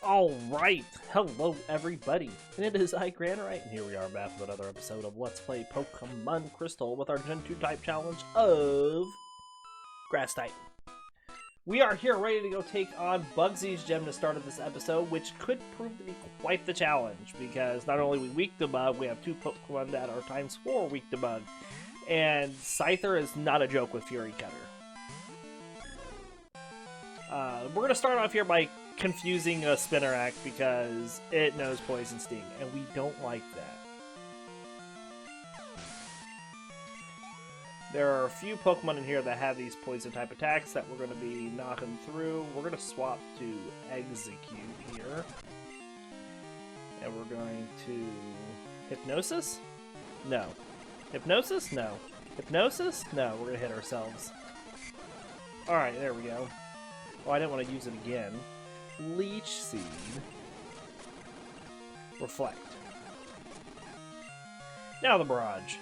Alright, hello everybody, and it is I, Granorite, and here we are back with another episode of Let's Play Pokemon Crystal with our Gen 2 type challenge of Grass type. We are here ready to go take on Bugsy's gem to start of this episode, which could prove to be quite the challenge, because not only we weak to bug, we have two Pokemon that are ×4 weak to bug, and Scyther is not a joke with Fury Cutter. We're going to start off here by confusing a Spinnerack because it knows Poison Sting, and we don't like that. There are a few Pokemon in here that have these poison type attacks that we're going to be knocking through. We're going to swap to Exeggcute here. And we're going to... Hypnosis? No. Hypnosis? No. Hypnosis? No, we're going to hit ourselves. Alright, there we go. Oh, I didn't want to use it again. Leech Seed. Reflect. Now the barrage.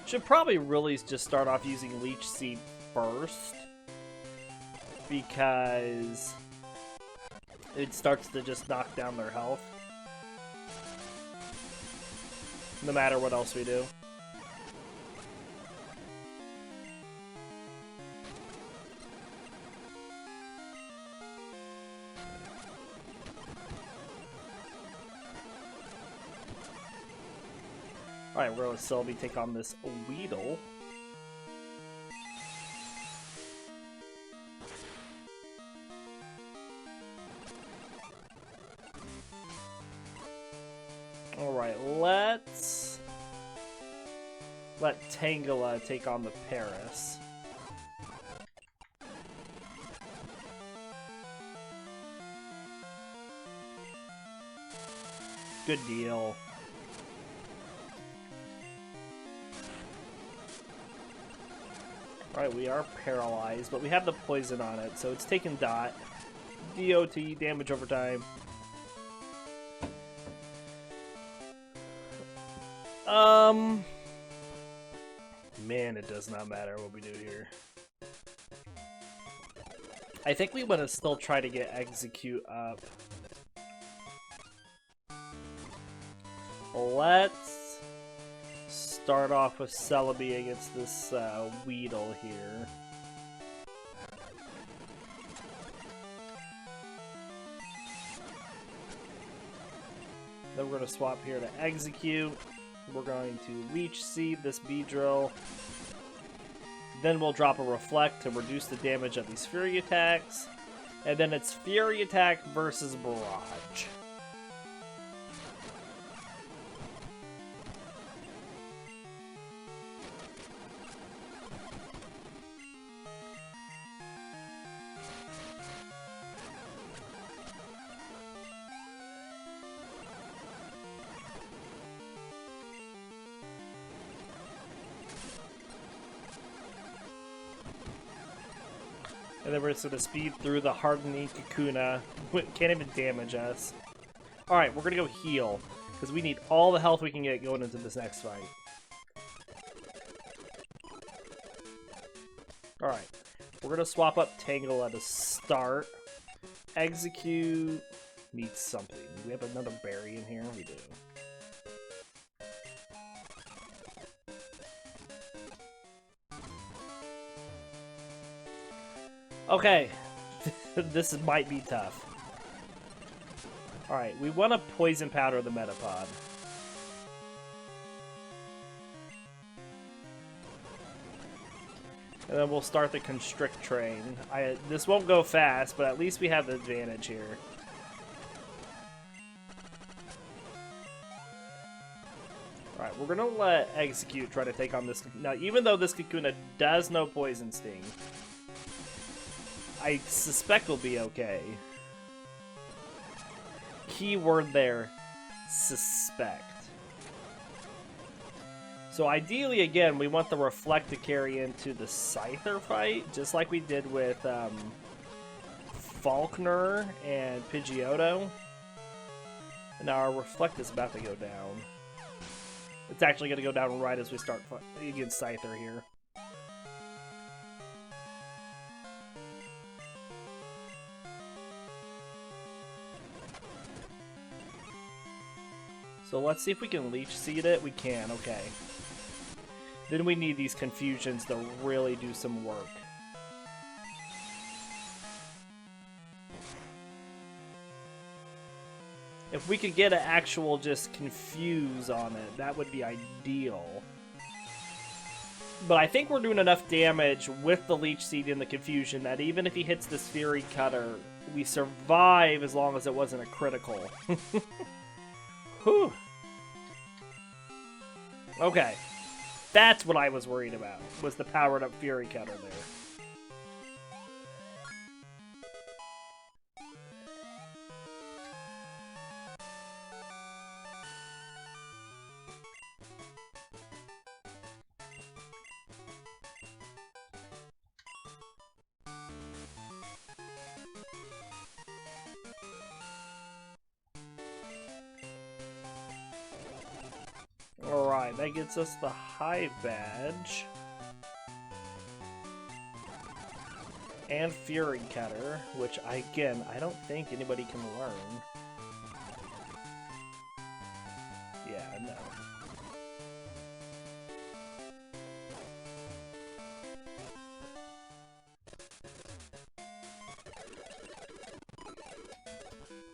Should probably really just start off using Leech Seed first, because it starts to just knock down their health, no matter what else we do. Alright, we're going to Celebi take on this Weedle. Alright, let's let Tangela take on the Paris. Good deal. Alright, we are paralyzed, but we have the poison on it, so it's taking dot. DOT, damage over time. Man, it does not matter what we do here. I think we want to still try to get Exeggcute up. Let's start off with Celebi against this Weedle here. Then we're going to swap here to Exeggcute. We're going to Leech Seed this Beedrill. Then we'll drop a Reflect to reduce the damage of these Fury attacks. And then it's Fury attack versus Barrage. And then we're just going to speed through the hardening Kakuna. Can't even damage us. Alright, we're going to go heal, because we need all the health we can get going into this next fight. Alright, we're going to swap up Tangela to start. Exeggcute needs something. Do we have another berry in here? We do. Okay, this might be tough. Alright, we want to Poison Powder the Metapod. And then we'll start the Constrict Train. This won't go fast, but at least we have the advantage here. Alright, we're going to let Exeggcute try to take on this. Now, even though this Kakuna does know Poison Sting, I suspect we'll be okay. Keyword there, suspect. So ideally, again, we want the Reflect to carry into the Scyther fight, just like we did with Falkner and Pidgeotto. And now our Reflect is about to go down. It's actually going to go down right as we start against Scyther here. So let's see if we can Leech Seed it. We can, okay. Then we need these Confusions to really do some work. If we could get an actual just Confuse on it, that would be ideal. But I think we're doing enough damage with the Leech Seed and the Confusion that even if he hits this Fury Cutter, we survive as long as it wasn't a critical. Whew. Okay. That's what I was worried about, was the powered up Fury Cutter there. Alright, that gets us the Hive Badge. And Fury Cutter, which, again, I don't think anybody can learn. Yeah, no.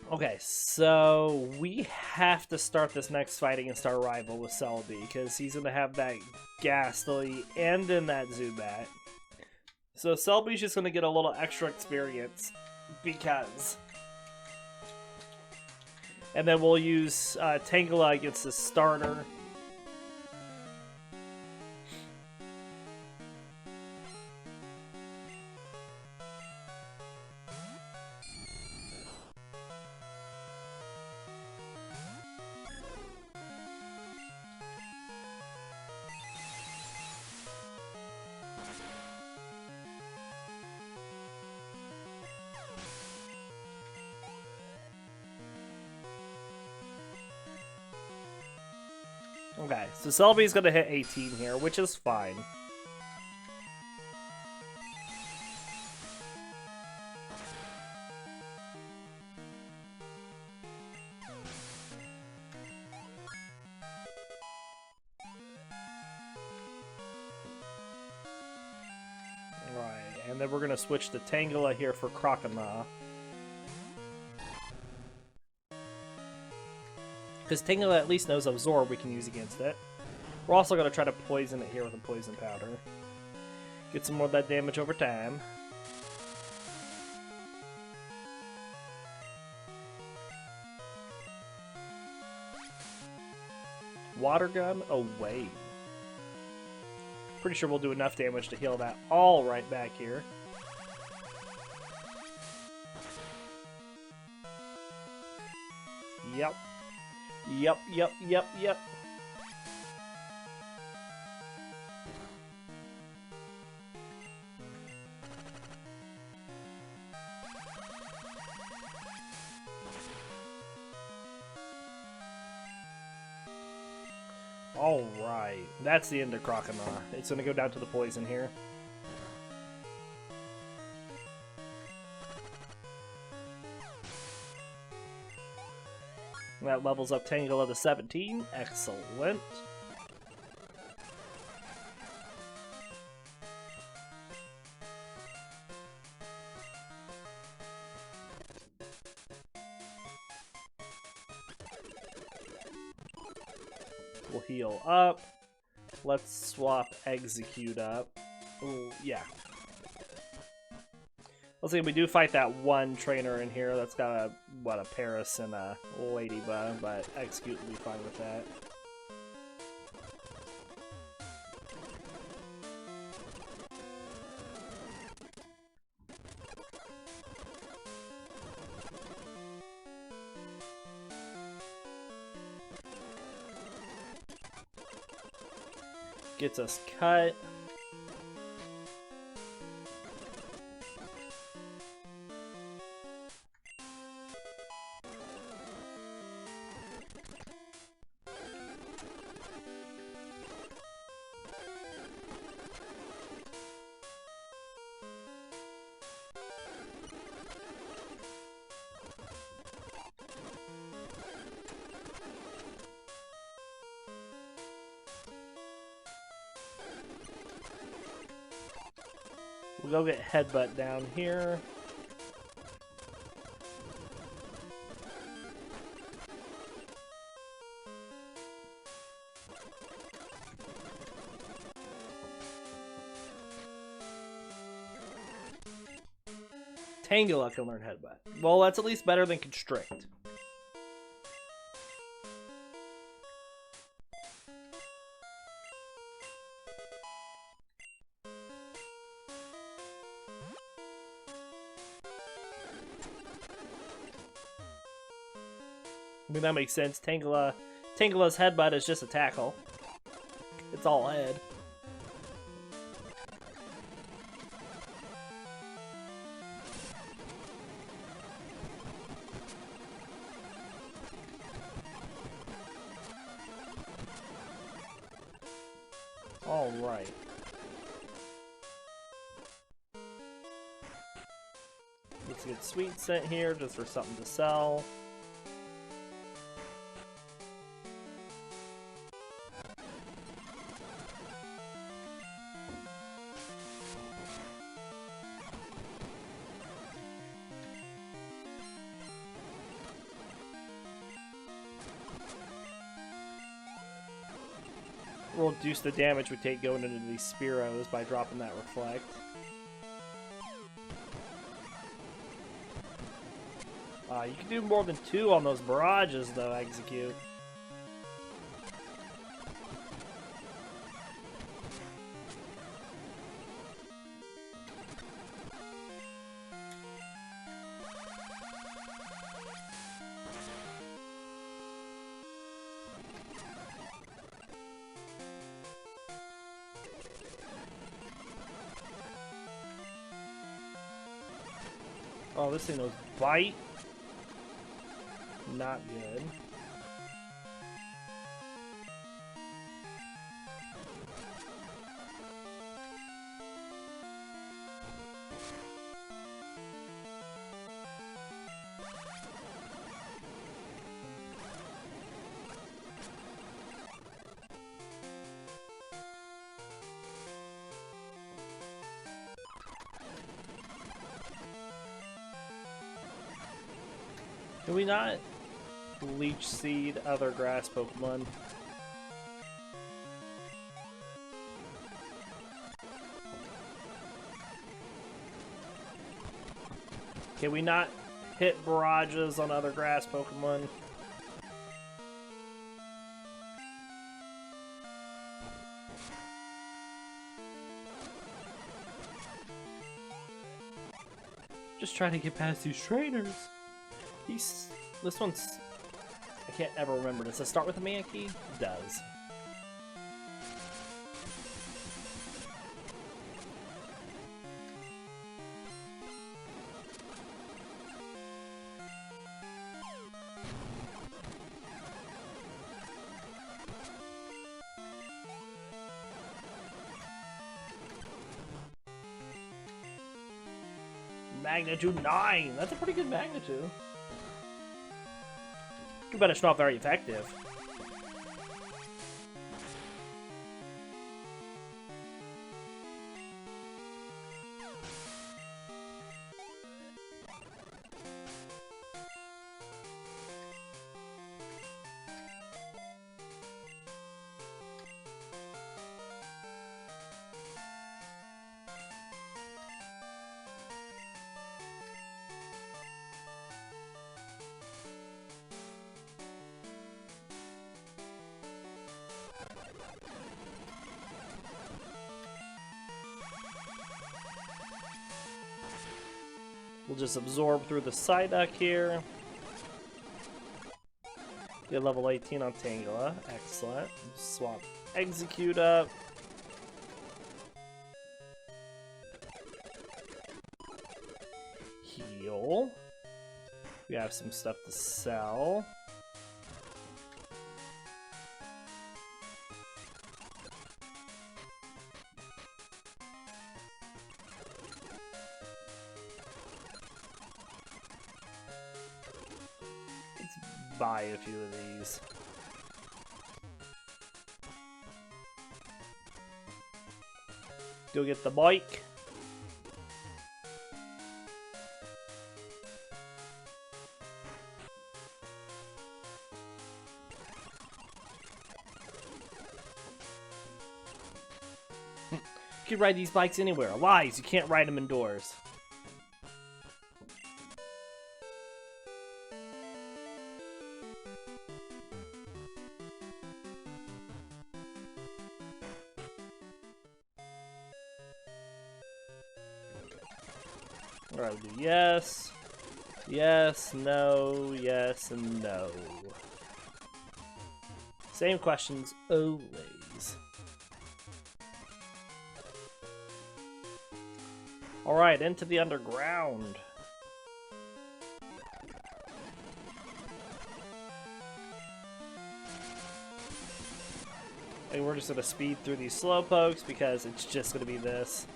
Okay, so we have to start this next fight against our rival with Celebi, because he's going to have that Ghastly and in that Zubat. So Celebi's just going to get a little extra experience, because... And then we'll use Tangela against the starter. Okay, so Celebi's going to hit 18 here, which is fine. Right, and then we're going to switch to Tangela here for Crocodile. Because Tangela at least knows Absorb we can use against it. We're also going to try to poison it here with a Poison Powder. Get some more of that damage over time. Water Gun away. Pretty sure we'll do enough damage to heal that all right back here. Yep. Yep. Alright, that's the end of Crocodile. It's going to go down to the poison here. That levels up Tangela to 17. Excellent. We'll heal up. Let's swap Exeggcute up. Ooh, yeah. Let's see, we do fight that one trainer in here that's got a, what, a Paris and a Ladybug, but Exeggcute will be fine with that. Gets us cut. We'll go get Headbutt down here. Tangela can learn Headbutt. Well, that's at least better than Constrict. I mean, that makes sense. Tangela's Headbutt is just a tackle. It's all head. All right. Let's get Sweet Scent here just for something to sell. We'll reduce the damage we take going into these Spearows by dropping that Reflect. You can do more than 2 on those barrages, though, Exeggcute. Oh, this thing knows Bite. Not good. Can we not Leech Seed other grass Pokemon? Can we not hit barrages on other grass Pokemon? Just trying to get past these trainers. This one's... I can't ever remember. Does it start with a Mankey? It does. Magnitude 9! That's a pretty good magnitude. Too bad it's not very effective. We'll just absorb through the Psyduck here. Get level 18 on Tangela. Excellent. Swap Exeggcute up. Heal. We have some stuff to sell. Buy a few of these. Go get the bike. can ride these bikes anywhere. Lies, you can't ride them indoors. Alright, we'll do yes, yes, no, yes, and no. Same questions always. Alright, into the underground. And we're just gonna speed through these slowpokes because it's just gonna be this.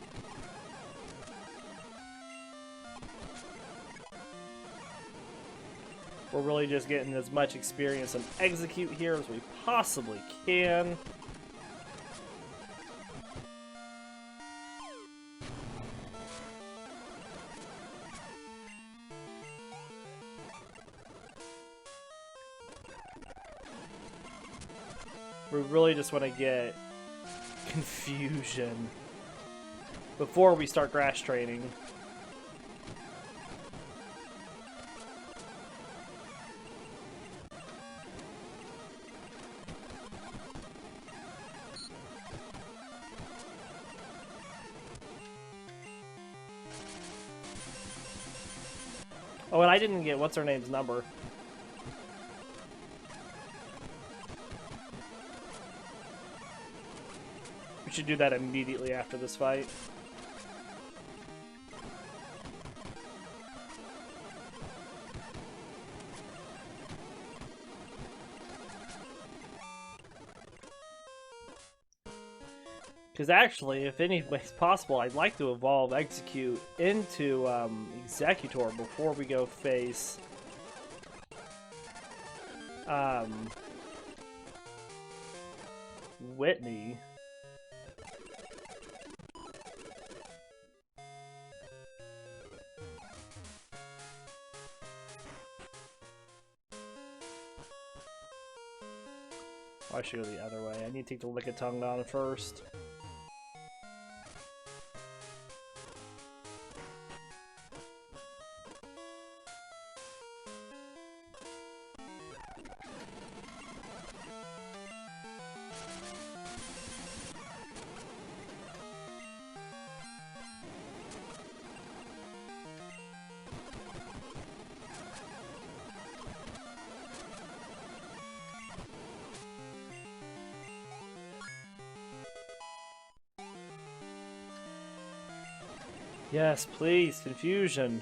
We're really just getting as much experience on Exeggcute here as we possibly can. We really just want to get confusion before we start grass training. Oh, and I didn't get what's her name's number. We should do that immediately after this fight. Because actually, if any way possible, I'd like to evolve Exeggcute into Exeggutor before we go face Whitney. Oh, I should go the other way. I need to take the Lickitung on first. Yes, please, confusion.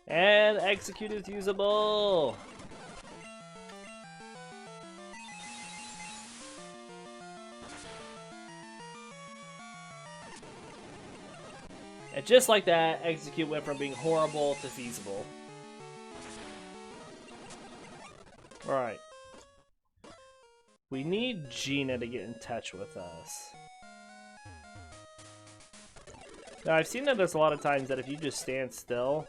And Exeggcute is usable. And just like that, Exeggcute went from being horrible to feasible. Alright. We need Gina to get in touch with us. Now, I've seen that there's a lot of times that if you just stand still,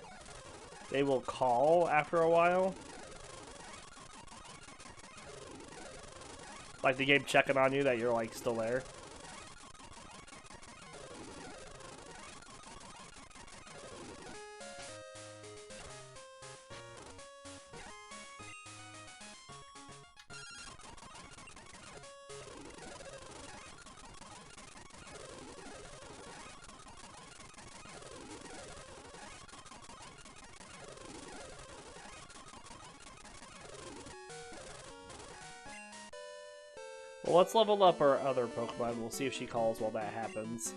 they will call after a while. Like the game checking on you that you're, like, still there. Well, let's level up our other Pokemon. We'll see if she calls while that happens.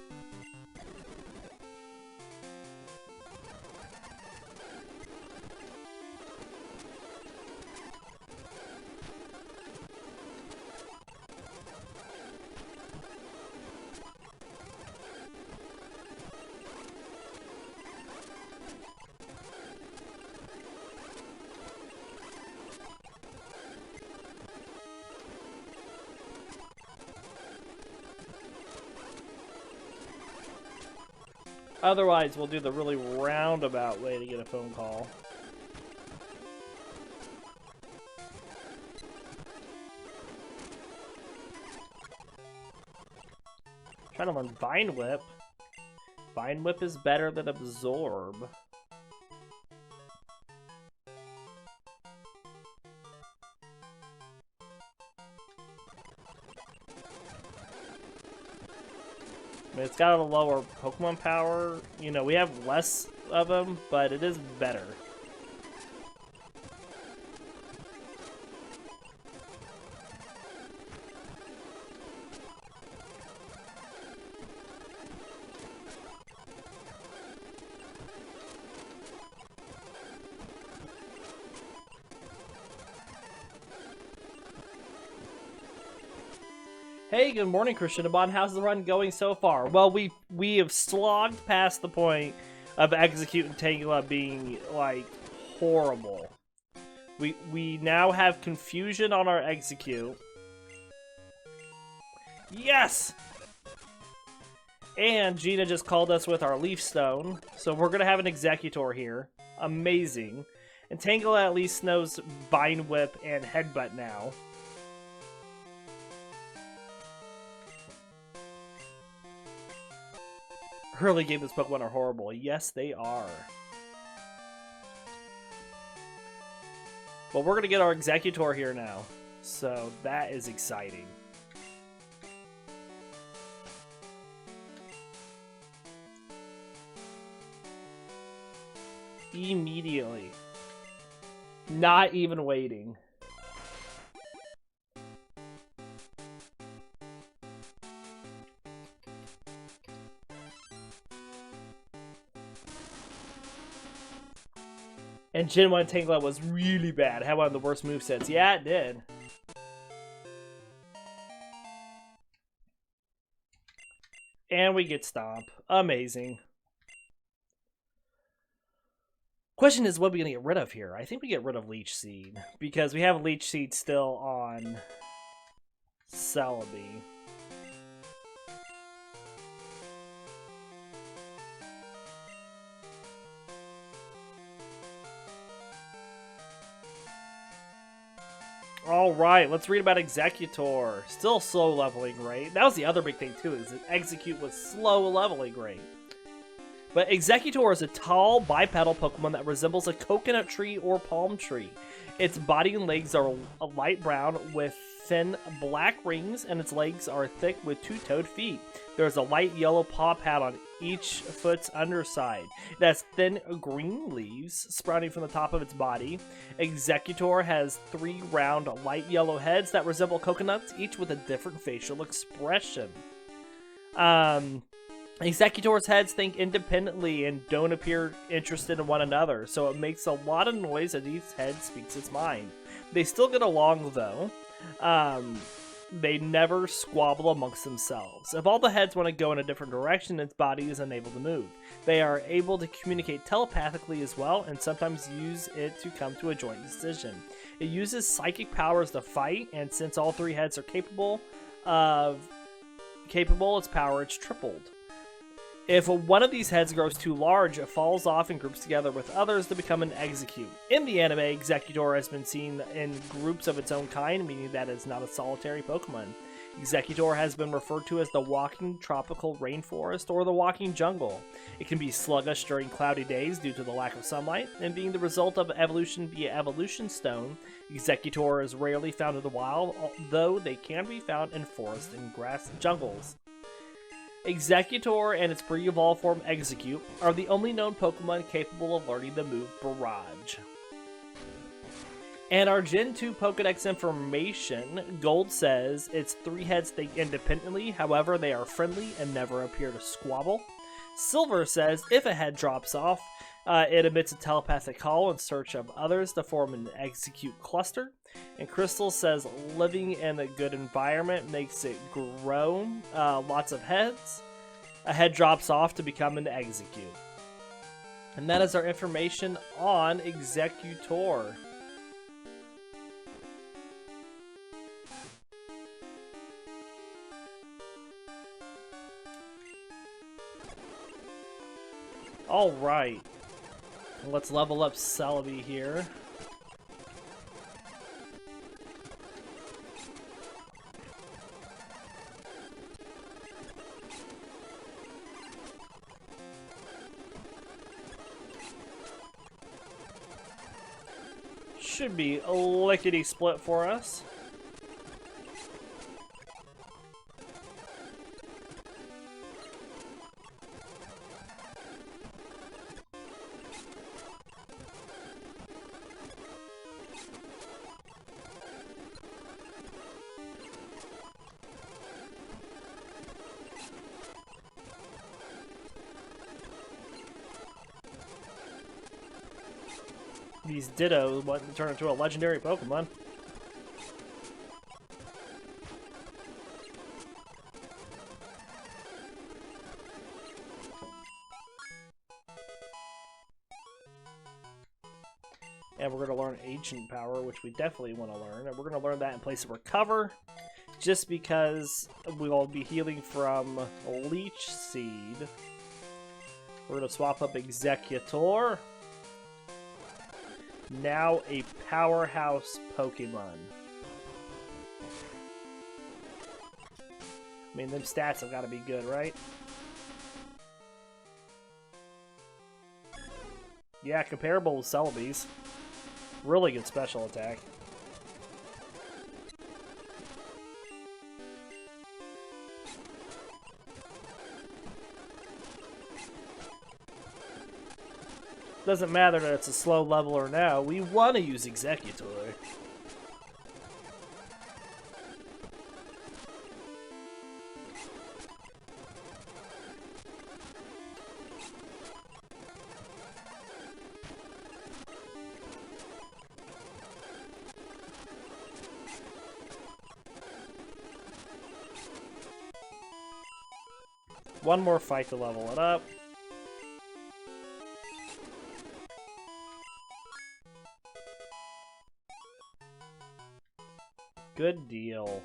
Otherwise, we'll do the really roundabout way to get a phone call. Trying to learn Vine Whip. Vine Whip is better than Absorb. I mean, it's got a lower Pokemon power. You know, we have less of them, but it is better. Hey, good morning, Christian Abon. How's the run going so far? Well, we have slogged past the point of Exeggcute and Tangela being, like, horrible. We now have confusion on our Exeggcute. Yes! And Gina just called us with our Leaf Stone, so we're gonna have an Exeggutor here. Amazing. And Tangela at least knows Vine Whip and Headbutt now. Early game this Pokemon are horrible. Yes, they are. Well, we're going to get our Exeggutor here now. So, that is exciting. Immediately. Not even waiting. And Gen 1 Tangela was really bad. Had one of the worst movesets. Yeah, it did. And we get Stomp. Amazing. Question is, what are we going to get rid of here? I think we get rid of Leech Seed. Because we have Leech Seed still on Celebi. Alright, let's read about Exeggutor. Still slow leveling rate. That was the other big thing too, is that Exeggcute was slow leveling rate. But Exeggutor is a tall, bipedal Pokemon that resembles a coconut tree or palm tree. Its body and legs are a light brown with thin black rings, and its legs are thick with two-toed feet. There is a light yellow paw pad on each foot's underside. It has thin green leaves sprouting from the top of its body. Exeggutor has 3 round light yellow heads that resemble coconuts, each with a different facial expression. Exeggutor's heads think independently and don't appear interested in one another, so it makes a lot of noise as each head speaks its mind. They still get along, though. They never squabble amongst themselves. If all the heads want to go in a different direction, its body is unable to move. They are able to communicate telepathically as well, and sometimes use it to come to a joint decision. It uses psychic powers to fight, and since all 3 heads are capable, its power is tripled. If one of these heads grows too large, it falls off and groups together with others to become an Exeggcute. In the anime, Exeggutor has been seen in groups of its own kind, meaning that it's not a solitary Pokemon. Exeggutor has been referred to as the walking tropical rainforest or the walking jungle. It can be sluggish during cloudy days due to the lack of sunlight, and being the result of evolution via evolution stone, Exeggutor is rarely found in the wild, though they can be found in forests and grass jungles. Exeggutor and its pre-evolved form Exeggcute are the only known Pokemon capable of learning the move Barrage. And our Gen 2 Pokedex information, Gold says its 3 heads think independently, however they are friendly and never appear to squabble. Silver says if a head drops off, it emits a telepathic call in search of others to form an Exeggcute cluster. And Crystal says living in a good environment makes it grow lots of heads. A head drops off to become an Exeggcute. And that is our information on Exeggutor. Alright. Let's level up Celebi here. Should be a lickety split for us. These Dittos want to turn into a legendary Pokemon. And we're going to learn Ancient Power, which we definitely want to learn. And we're going to learn that in place of Recover, just because we'll be healing from Leech Seed. We're going to swap up Exeggutor. Now a powerhouse Pokemon. I mean, them stats have got to be good, right? Yeah, comparable with Celebi's. Really good special attack. Doesn't matter that it's a slow leveler now. We want to use Exeggutor. One more fight to level it up. Good deal.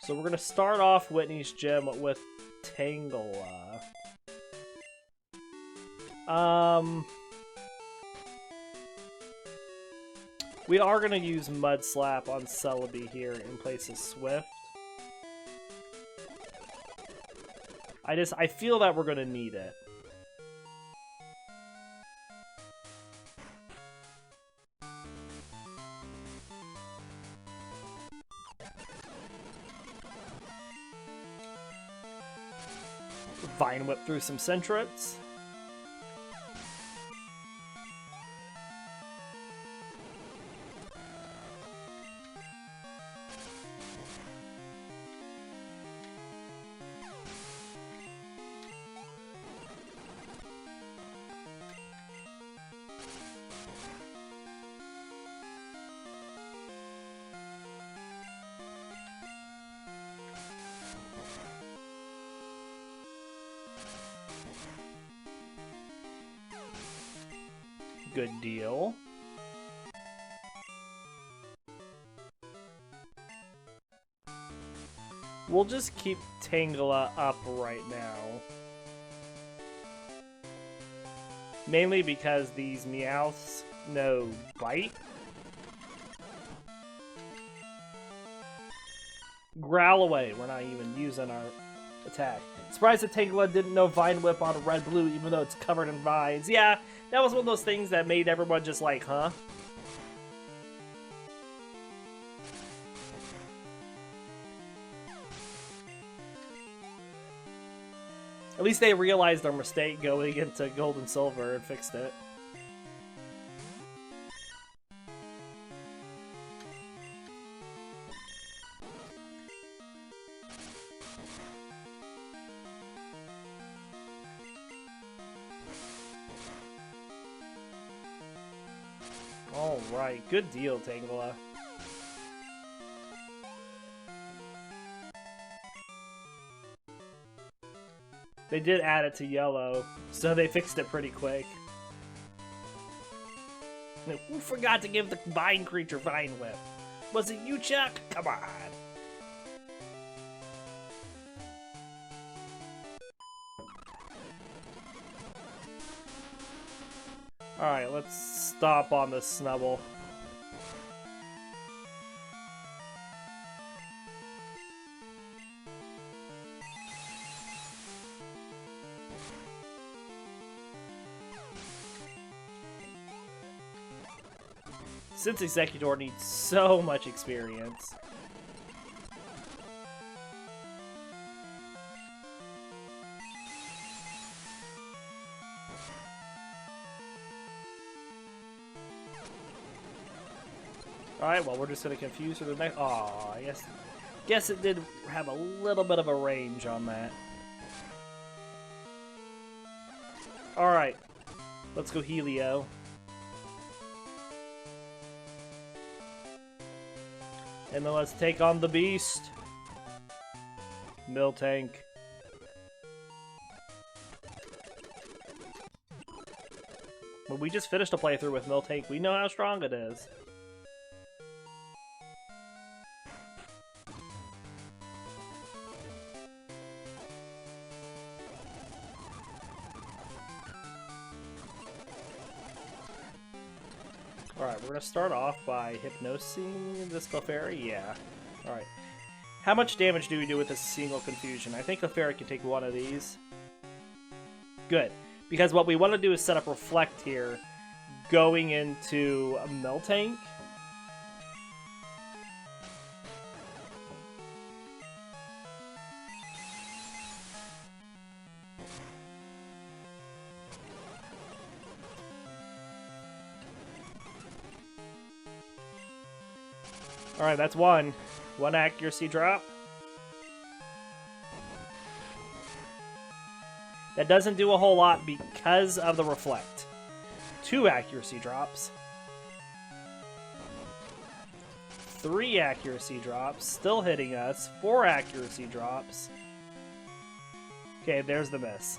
So we're going to start off Whitney's gym with Tangela. We are going to use Mud Slap on Celebi here in place of Swift. I feel that we're going to need it. Vine Whip through some Centrets. Good deal. We'll just keep Tangela up right now. Mainly because these Meowths know Bite. Growl away. We're not even using our attack. Surprised that Tangela didn't know Vine Whip on a red-blue even though it's covered in vines. Yeah, that was one of those things that made everyone just like, huh? At least they realized their mistake going into Gold and Silver and fixed it. Alright, good deal, Tangela. They did add it to yellow, so they fixed it pretty quick. Who forgot to give the Vine creature Vine Whip? Was it you, Chuck? Come on. Alright, let's stop on this Snubble. Since Executor needs so much experience. Alright, well, we're just gonna confuse her the next. Aw, I guess it did have a little bit of a range on that. Alright, let's go Helio. And then let's take on the beast. Miltank. Well, we just finished a playthrough with Miltank. We know how strong it is. Alright, we're gonna start off by hypnosing this Clefairy. Yeah. Alright. How much damage do we do with a single confusion? I think Clefairy can take one of these. Good. Because what we want to do is set up Reflect here, going into a Miltank. Alright, that's one. One accuracy drop. That doesn't do a whole lot because of the Reflect. 2 accuracy drops. 3 accuracy drops. Still hitting us. 4 accuracy drops. Okay, there's the miss.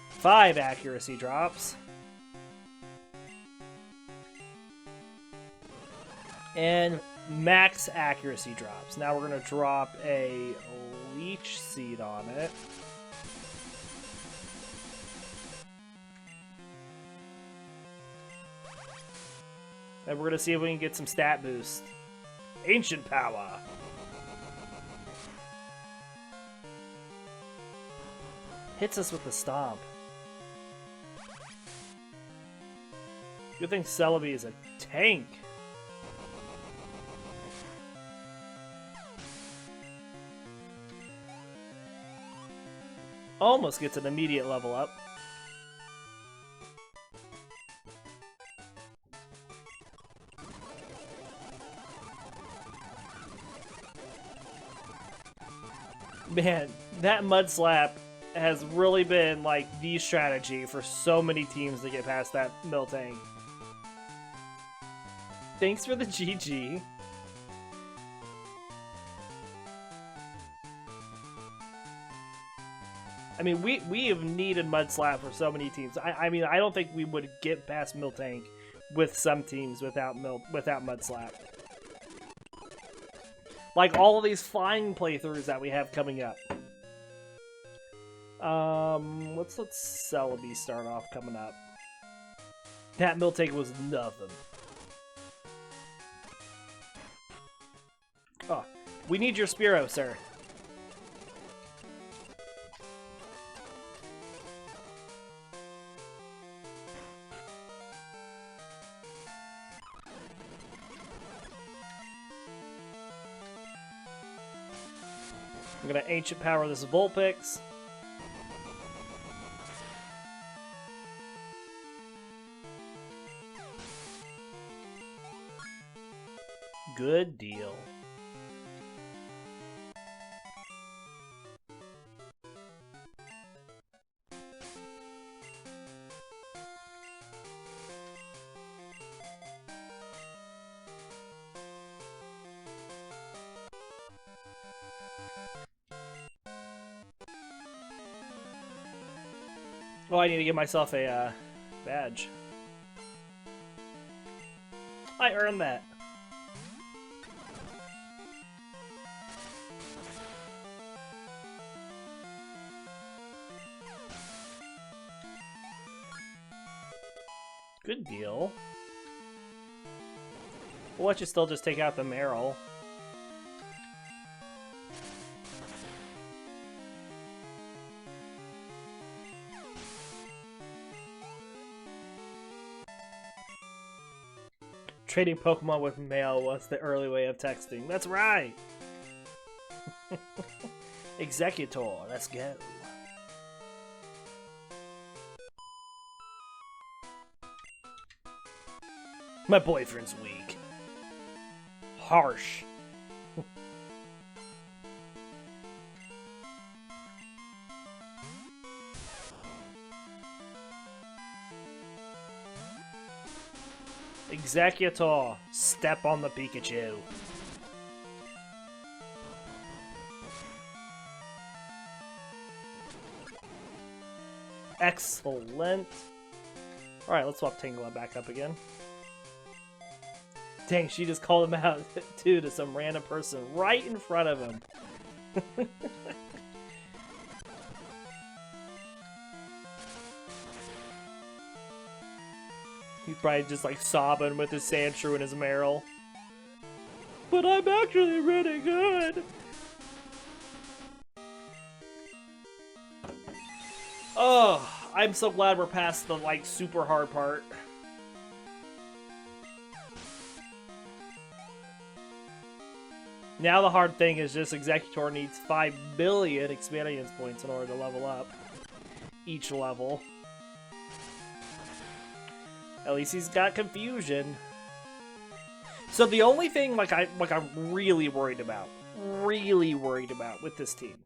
5 accuracy drops. And max accuracy drops. Now we're going to drop a Leech Seed on it. And we're going to see if we can get some stat boost. Ancient Power! Hits us with the Stomp. Good thing Celebi is a tank. Almost gets an immediate level up. Man, that Mud Slap has really been like the strategy for so many teams to get past that Miltank. Thanks for the GG. I mean, we have needed Mud Slap for so many teams. I mean, I don't think we would get past Miltank with some teams without Mud Slap. Like all of these flying playthroughs that we have coming up. Let's let Celebi start off coming up. That Miltank was nothing. Oh, we need your Spearow, sir. I'm gonna Ancient Power this Vulpix. Good deal. Oh, I need to give myself a badge. I earned that. Good deal. We'll let you still just take out the Meryl. Trading Pokemon with mail was the early way of texting. That's right! Executor, let's go. My boyfriend's weak. Harsh. Executor, step on the Pikachu. Excellent. Alright, let's swap Tangela back up again. Dang, she just called him out, too, to some random person right in front of him. He's probably just, like, sobbing with his Sandshrew and his Meryl. But I'm actually really good! Oh, I'm so glad we're past the, like, super hard part. Now the hard thing is just Executor needs 5 billion experience points in order to level up each level. At least he's got confusion. So the only thing I'm really worried about with this team,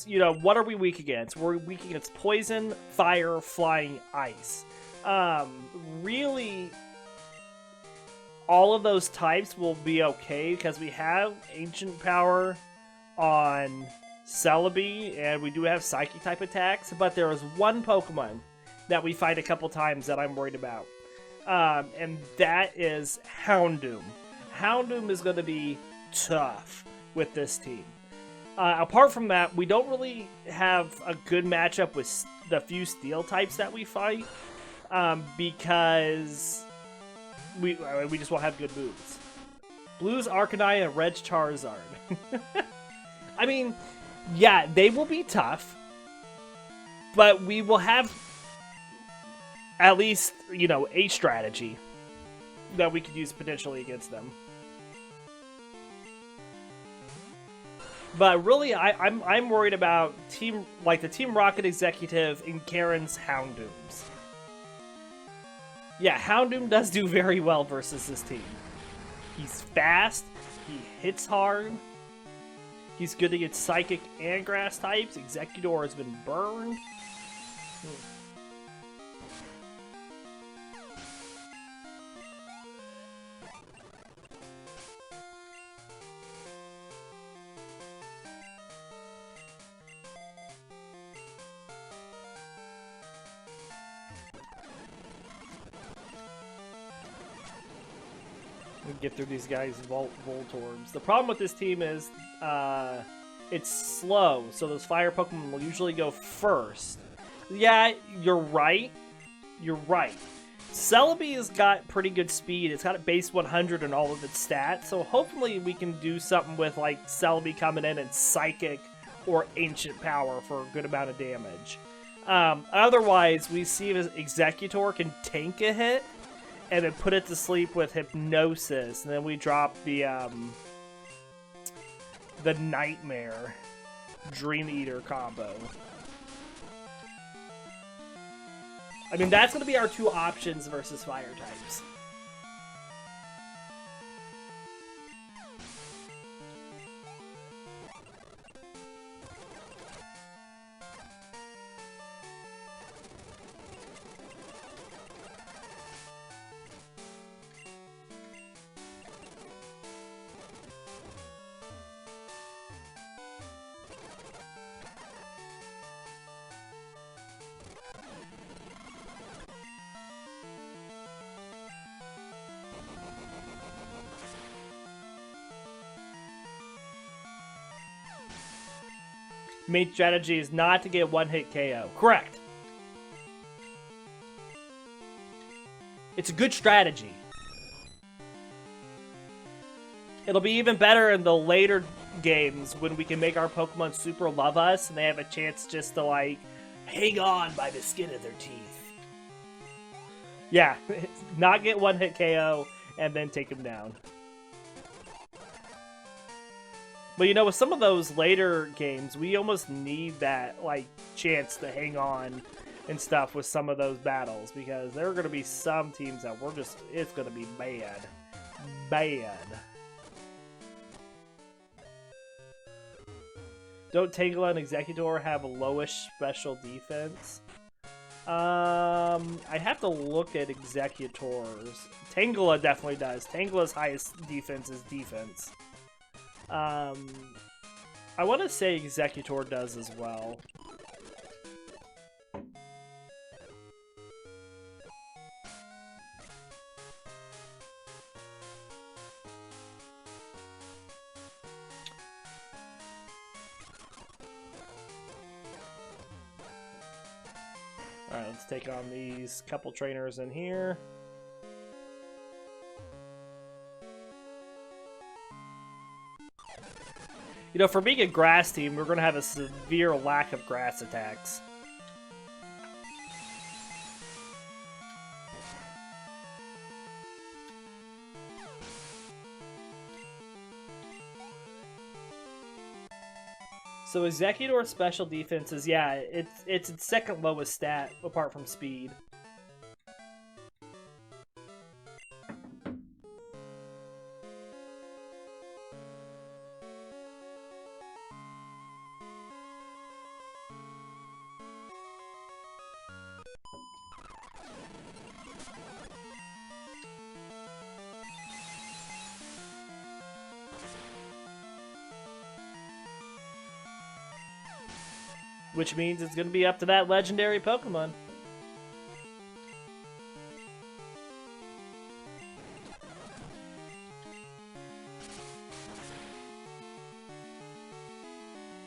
you know, what are we weak against? We're weak against poison, fire, flying, ice. Really, all of those types will be okay because we have ancient power on Celebi and we do have psychic type attacks, but there is one Pokemon that we fight a couple times that I'm worried about. And that is Houndoom. Houndoom is going to be tough with this team. Apart from that, we don't really have a good matchup with the few steel types that we fight, because we just won't have good moves. Blue's Arcanine and Red's Charizard. I mean, yeah, they will be tough, but we will have at least, you know, a strategy that we could use potentially against them. But really, I'm worried about the Team Rocket Executive and Karen's Houndooms. Yeah, Houndoom does do very well versus this team. He's fast, he hits hard, he's good against Psychic and Grass types. Executor has been burned. Get through these guys' Voltorbs. The problem with this team is it's slow, so those fire Pokemon will usually go first. Yeah, you're right. You're right. Celebi has got pretty good speed. It's got a base 100 in all of its stats, so hopefully we can do something with like Celebi coming in and Psychic or Ancient Power for a good amount of damage. Otherwise, we see if Executor can tank a hit and then put it to sleep with Hypnosis, and then we drop the Nightmare Dream Eater combo. I mean, that's going to be our two options versus fire types. Main strategy is not to get one-hit KO. Correct. It's a good strategy. It'll be even better in the later games when we can make our Pokemon super love us and they have a chance just to, like, hang on by the skin of their teeth. Yeah, not get one-hit KO and then take him down. But, you know, with some of those later games, we almost need that, like, chance to hang on and stuff with some of those battles, because there are going to be some teams that we're just, it's going to be bad. Bad. Don't Tangela and Exeggutor have a lowish special defense? I have to look at Exeggcutors. Tangela definitely does. Tangela's highest defense is defense. I want to say Exeggutor does as well. Alright, let's take on these couple trainers in here. You know, for being a grass team, we're going to have a severe lack of grass attacks. So Exeggutor's special defense is, yeah, it's its second lowest stat apart from speed. Which means it's going to be up to that legendary Pokemon.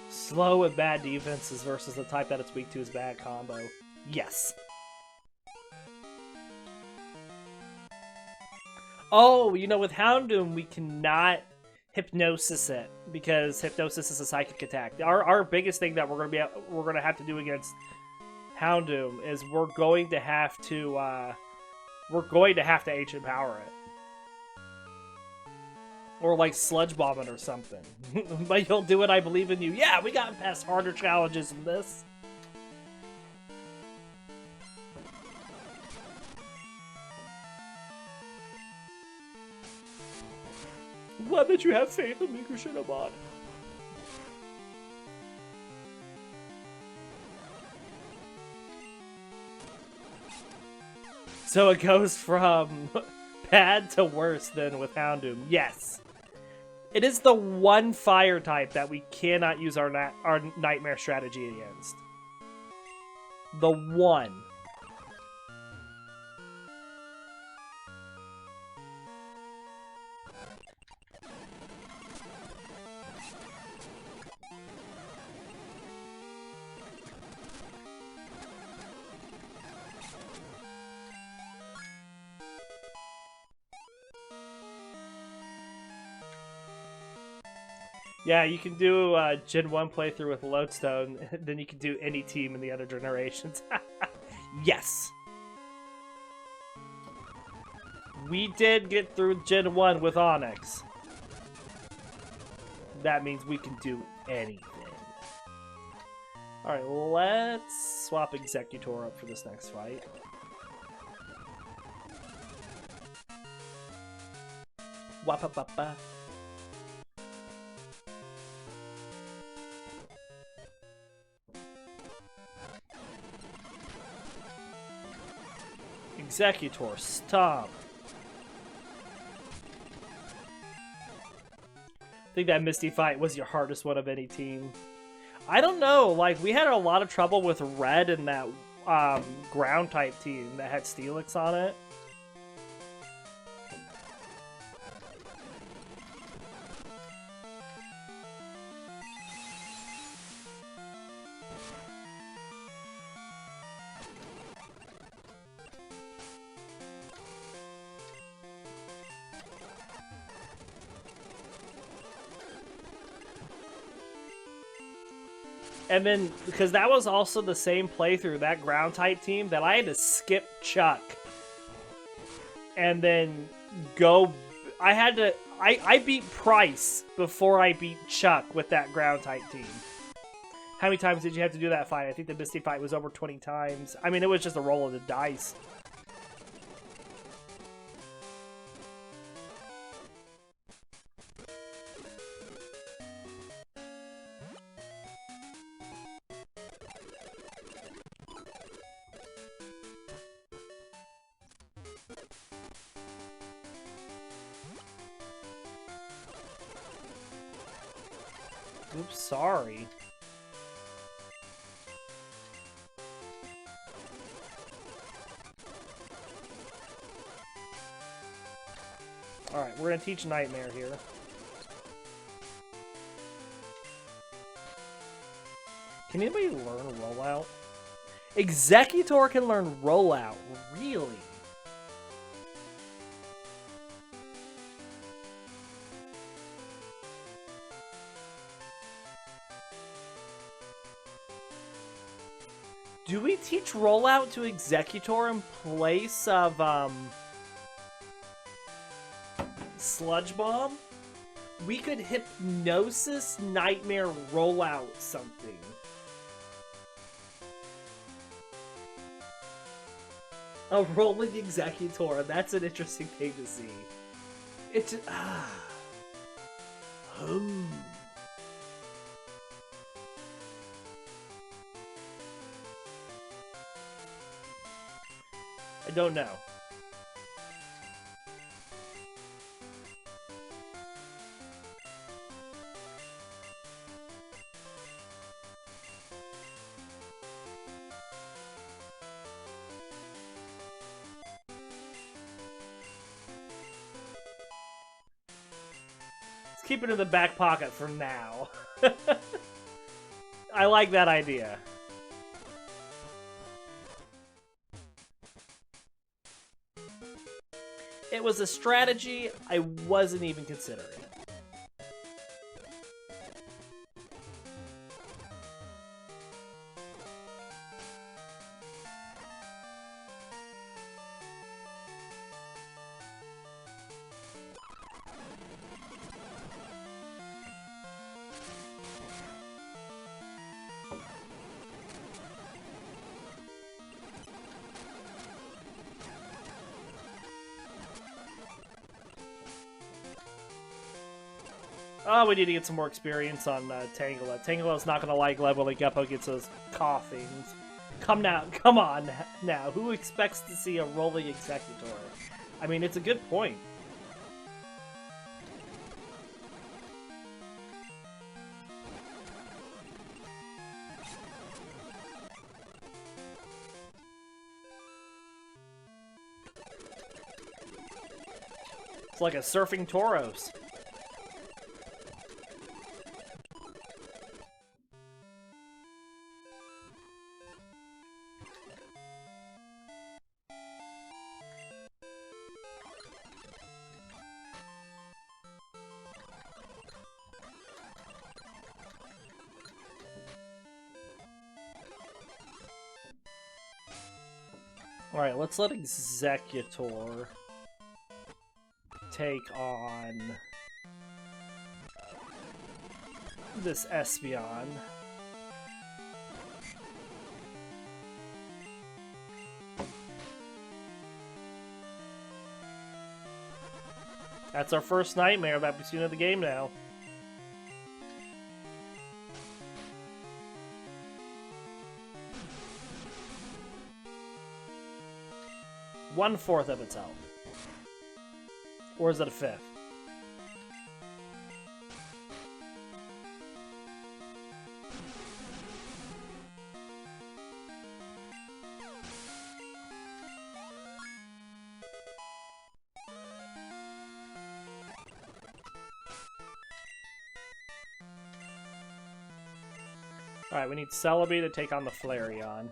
Slow with bad defenses versus the type that it's weak to is bad combo. Yes. Oh, you know, with Houndoom, we cannot Hypnosis it, because Hypnosis is a psychic attack. Our biggest thing that we're gonna have to do against Houndoom is we're going to have to Ancient Power it, or like Sludge Bomb it or something. But you'll do it. I believe in you. Yeah, we got past harder challenges than this. Glad that you have faith in me, Kushinabot. So it goes from bad to worse than with Houndoom. Yes. It is the one fire type that we cannot use our Nightmare strategy against. The one. Yeah, you can do a Gen 1 playthrough with Lodestone, then you can do any team in the other generations. Yes! We did get through Gen 1 with Onix. That means we can do anything. Alright, let's swap Exeggutor up for this next fight. Wapapapa. Exeggutor, stop. I think that Misty fight was your hardest one of any team. I don't know, like, we had a lot of trouble with Red in that ground type team that had Steelix on it. And then, because that was also the same playthrough, that ground type team, that I had to skip Chuck. And then go... I beat Price before I beat Chuck with that ground type team. How many times did you have to do that fight? I think the Misty fight was over 20 times. I mean, it was just a roll of the dice. Oops, sorry. Alright, we're gonna teach Nightmare here. Can anybody learn Rollout? Executor can learn Rollout. Really? Do we teach Rollout to Executor in place of, Sludge Bomb? We could Hypnosis Nightmare Rollout something. A rolling Executor, that's an interesting thing to see. It's just, I don't know. Let's keep it in the back pocket for now. I like that idea. It was a strategy I wasn't even considering. Oh, we need to get some more experience on Tangela. Tangela's not gonna like leveling up against those coughings. Come on now. Who expects to see a rolling Executor? I mean, it's a good point. It's like a surfing Tauros. Alright, let's let Executor take on this Espeon. That's our first Nightmare that we've seen in the game now. One-fourth of its health. Or is it a fifth? Alright, we need Celebi to take on the Flareon.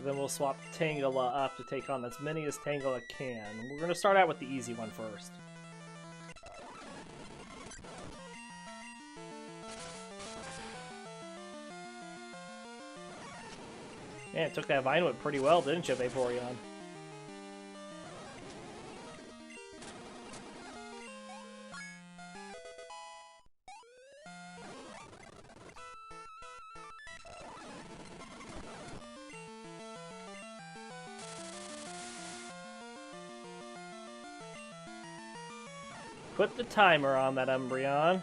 then we'll swap Tangela up to take on as many as Tangela can. We're going to start out with the easy one first. Man, took that Vine Whip pretty well, didn't you, Vaporeon? Put the timer on that Umbreon.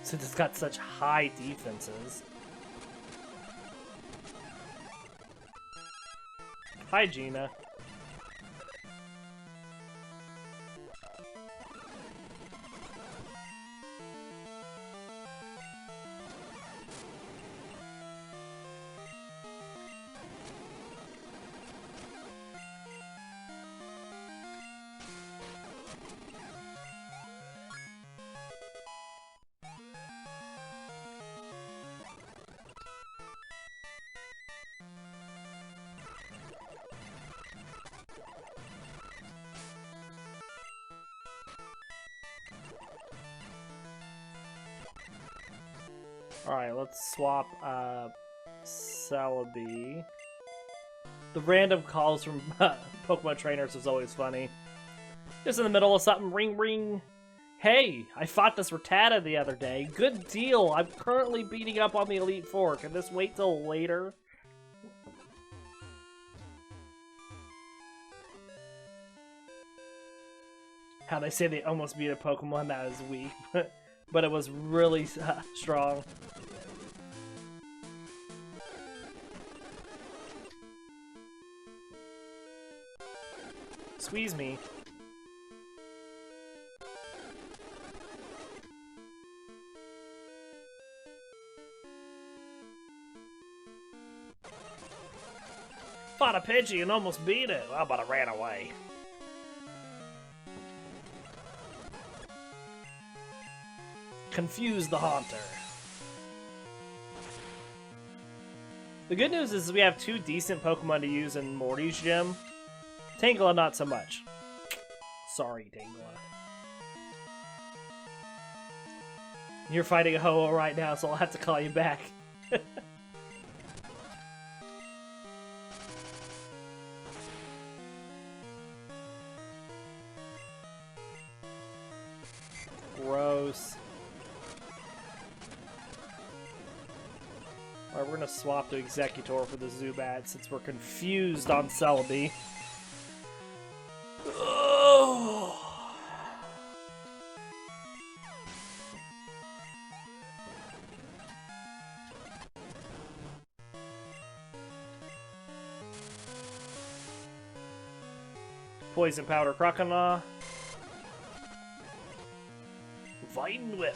Since it's got such high defenses. Hi, Gina. Alright, let's swap Celebi. The random calls from Pokemon trainers is always funny. Just in the middle of something, ring ring. Hey, I fought this Rattata the other day. Good deal. I'm currently beating up on the Elite Four. Can this wait till later? How they say they almost beat a Pokemon that is weak, but it was really strong. Squeeze me. Fought a Pidgey and almost beat it. Well, but I ran away. Confuse the Haunter. The good news is we have two decent Pokemon to use in Morty's gym. Tangela, not so much. Sorry, Tangela. You're fighting a Ho-Oh right now, so I'll have to call you back. Gross. Alright, we're gonna swap to Exeggutor for the Zubat since we're confused on Celebi. Poison Powder Croconaw. Vine Whip.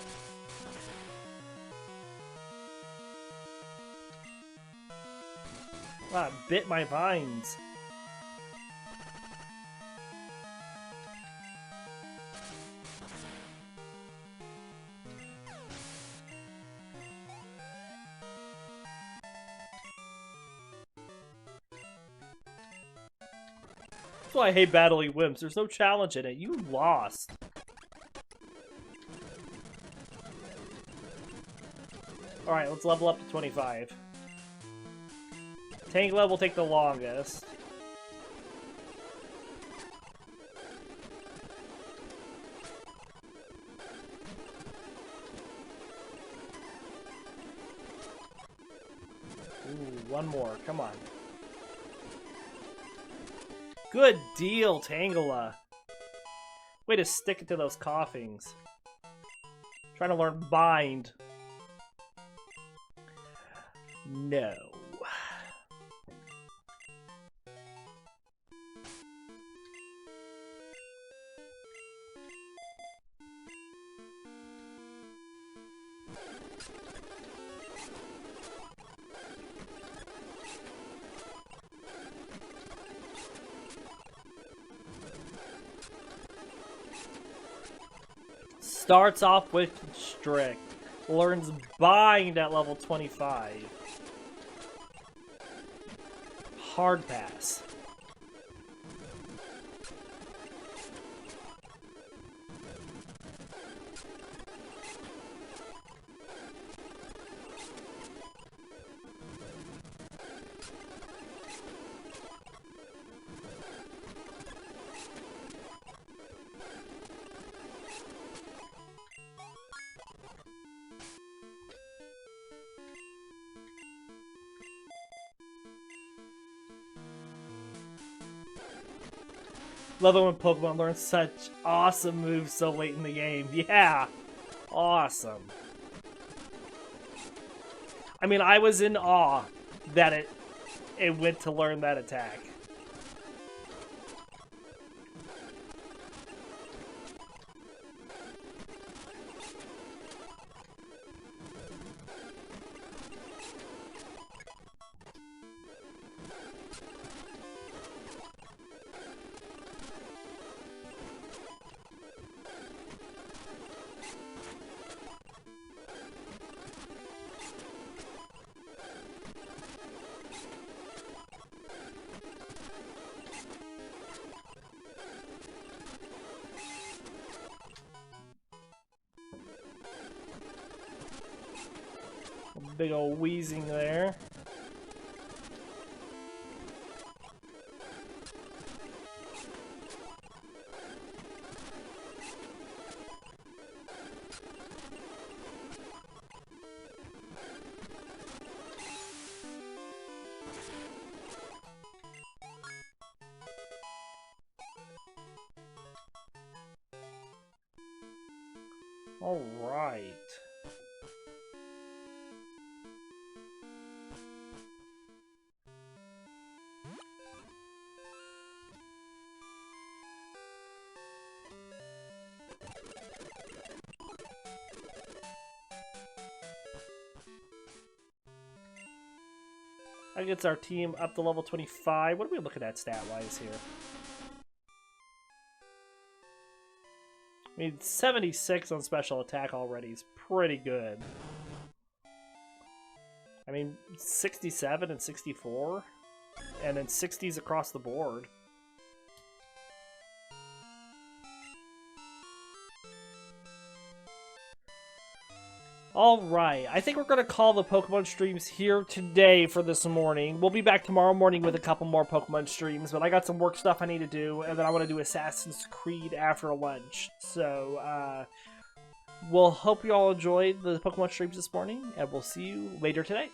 Wow, it bit my vines. That's why I hate battling wimps. There's no challenge in it. You lost. Alright, let's level up to 25. Tangela will take the longest. Ooh, one more. Come on. Good deal, Tangela. Way to stick it to those coughings. Trying to learn Bind. No. Starts off with Strict. Learns Bind at level 25. hard pass. Love it when Pokemon learn such awesome moves so late in the game. Yeah, awesome. I mean, I was in awe that it went to learn that attack. Big ol' wheezing there. All right. That gets our team up to level 25. What are we looking at stat-wise here? I mean, 76 on special attack already is pretty good. I mean, 67 and 64, and then 60s across the board. Alright, I think we're going to call the Pokemon streams here today for this morning. We'll be back tomorrow morning with a couple more Pokemon streams, but I got some work stuff I need to do, and then I want to do Assassin's Creed after lunch. So, we'll hope you all enjoyed the Pokemon streams this morning, and we'll see you later today.